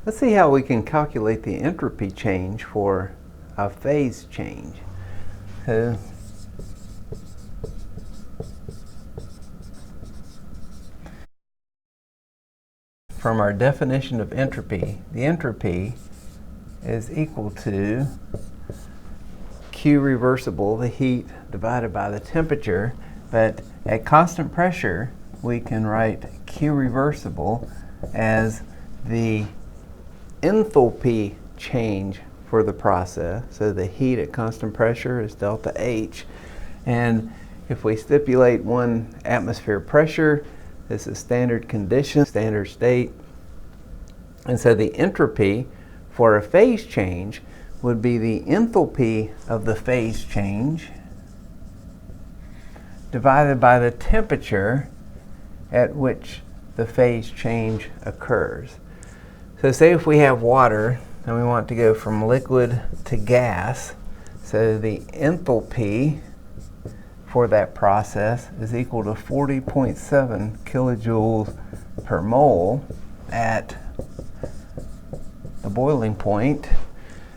Let's see how we can calculate the entropy change for a phase change. So, from our definition of entropy, the entropy is equal to Q reversible, the heat, divided by the temperature. But at constant pressure, we can write Q reversible as the enthalpy change for the process. So the heat at constant pressure is delta H. And if we stipulate 1 atmosphere pressure, this is standard condition, standard state. And so the entropy for a phase change would be the enthalpy of the phase change divided by the temperature at which the phase change occurs. So say if we have water and we want to go from liquid to gas, so the enthalpy for that process is equal to 40.7 kilojoules per mole at the boiling point.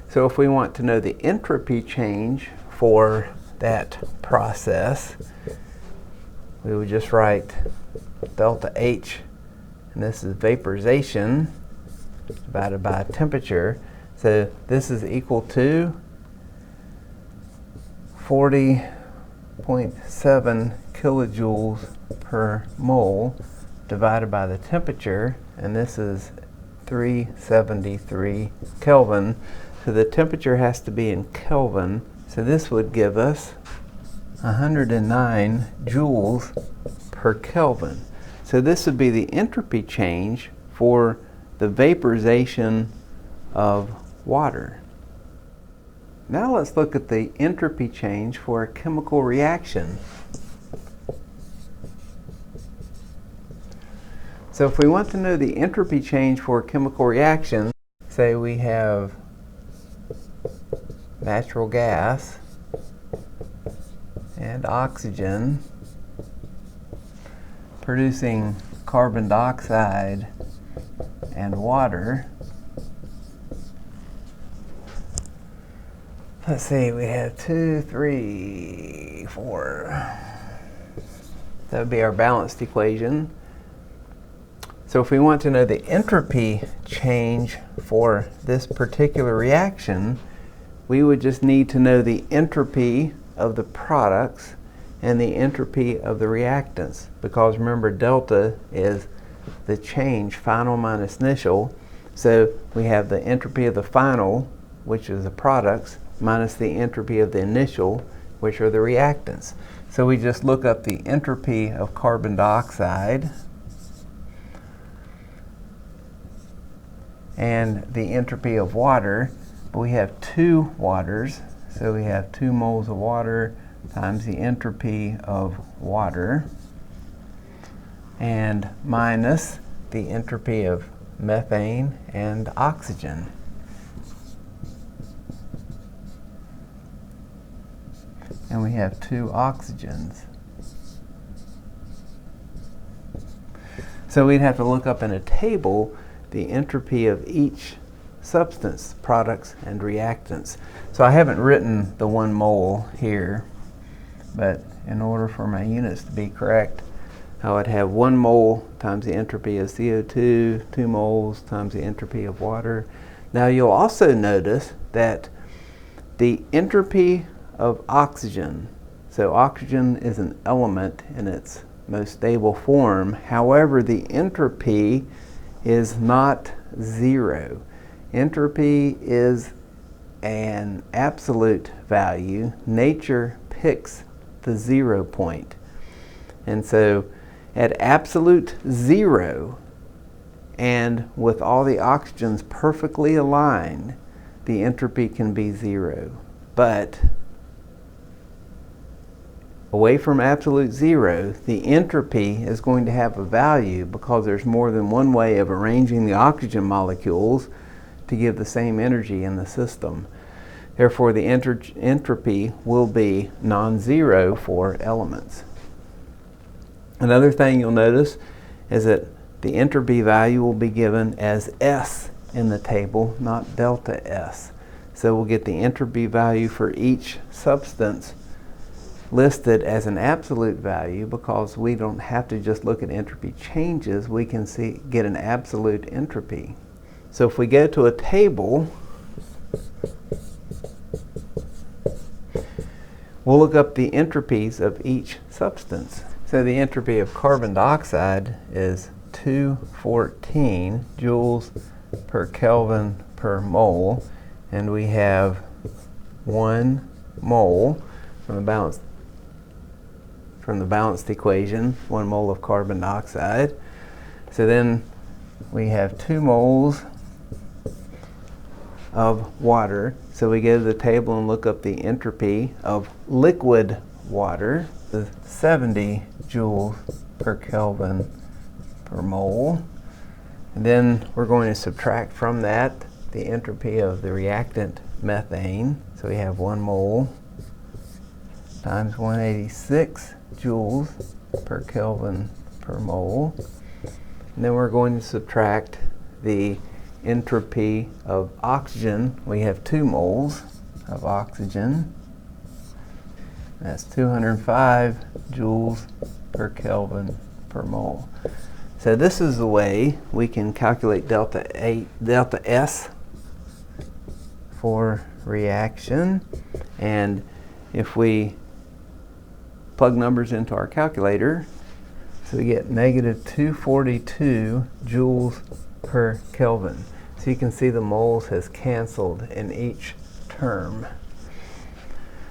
So if we want to know the entropy change for that process, we would just write delta H, and this is vaporization divided by temperature. So this is equal to 40.7 kilojoules per mole divided by the temperature, and this is 373 Kelvin. So the temperature has to be in Kelvin. So this would give us 109 joules per Kelvin. So this would be the entropy change for the vaporization of water. Now let's look at the entropy change for a chemical reaction. So if we want to know the entropy change for a chemical reaction, say we have natural gas and oxygen producing carbon dioxide and water. Let's see, we have 2, 3, 4. That would be our balanced equation. So if we want to know the entropy change for this particular reaction, we would just need to know the entropy of the products and the entropy of the reactants, because remember, delta is the change, final minus initial. So we have the entropy of the final, which is the products, minus the entropy of the initial, which are the reactants. So we just look up the entropy of carbon dioxide and the entropy of water. But we have 2 waters, so we have 2 moles of water times the entropy of water, and minus the entropy of methane and oxygen. And we have 2 oxygens. So we'd have to look up in a table the entropy of each substance, products and reactants. So I haven't written the 1 mole here, but in order for my units to be correct, I would have 1 mole times the entropy of CO2, 2 moles times the entropy of water. Now you'll also notice that the entropy of oxygen, so oxygen is an element in its most stable form. However, the entropy is not 0. Entropy is an absolute value. Nature picks the 0 point. And so at absolute 0, and with all the oxygens perfectly aligned, the entropy can be 0. But away from absolute 0, the entropy is going to have a value because there's more than one way of arranging the oxygen molecules to give the same energy in the system. Therefore, the entropy will be non-zero for elements. Another thing you'll notice is that the entropy value will be given as S in the table, not delta S. So we'll get the entropy value for each substance listed as an absolute value because we don't have to just look at entropy changes, we can get an absolute entropy. So if we go to a table, we'll look up the entropies of each substance. So the entropy of carbon dioxide is 214 joules per Kelvin per mole, and we have 1 mole from the balanced equation, 1 mole of carbon dioxide. So then we have 2 moles of water. So we go to the table and look up the entropy of liquid water, 70 joules per Kelvin per mole. And then we're going to subtract from that the entropy of the reactant methane. So we have 1 mole times 186 joules per Kelvin per mole. And then we're going to subtract the entropy of oxygen. We have 2 moles of oxygen. That's 205 joules per Kelvin per mole. So this is the way we can calculate delta S for reaction. And if we plug numbers into our calculator, so we get negative 242 joules per Kelvin. So you can see the moles has canceled in each term.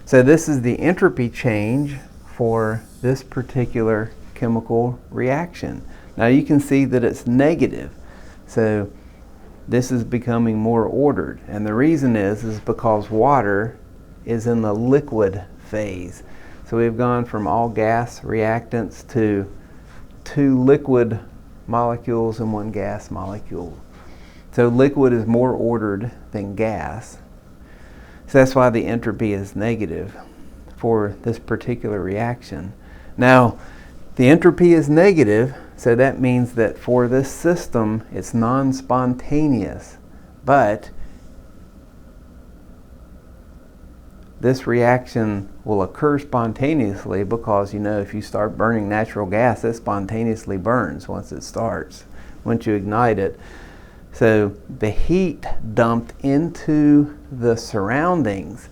So this is the entropy change for this particular chemical reaction. Now you can see that it's negative. So this is becoming more ordered. And the reason is because water is in the liquid phase. So we've gone from all gas reactants to 2 liquid molecules and 1 gas molecule. So liquid is more ordered than gas. So that's why the entropy is negative for this particular reaction. Now, the entropy is negative, so that means that for this system, it's non-spontaneous. But this reaction will occur spontaneously because, if you start burning natural gas, it spontaneously burns once it starts, once you ignite it. So the heat dumped into the surroundings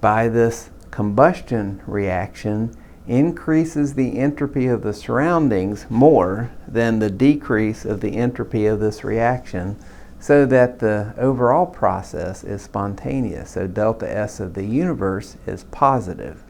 by this combustion reaction increases the entropy of the surroundings more than the decrease of the entropy of this reaction, so that the overall process is spontaneous. So delta S of the universe is positive.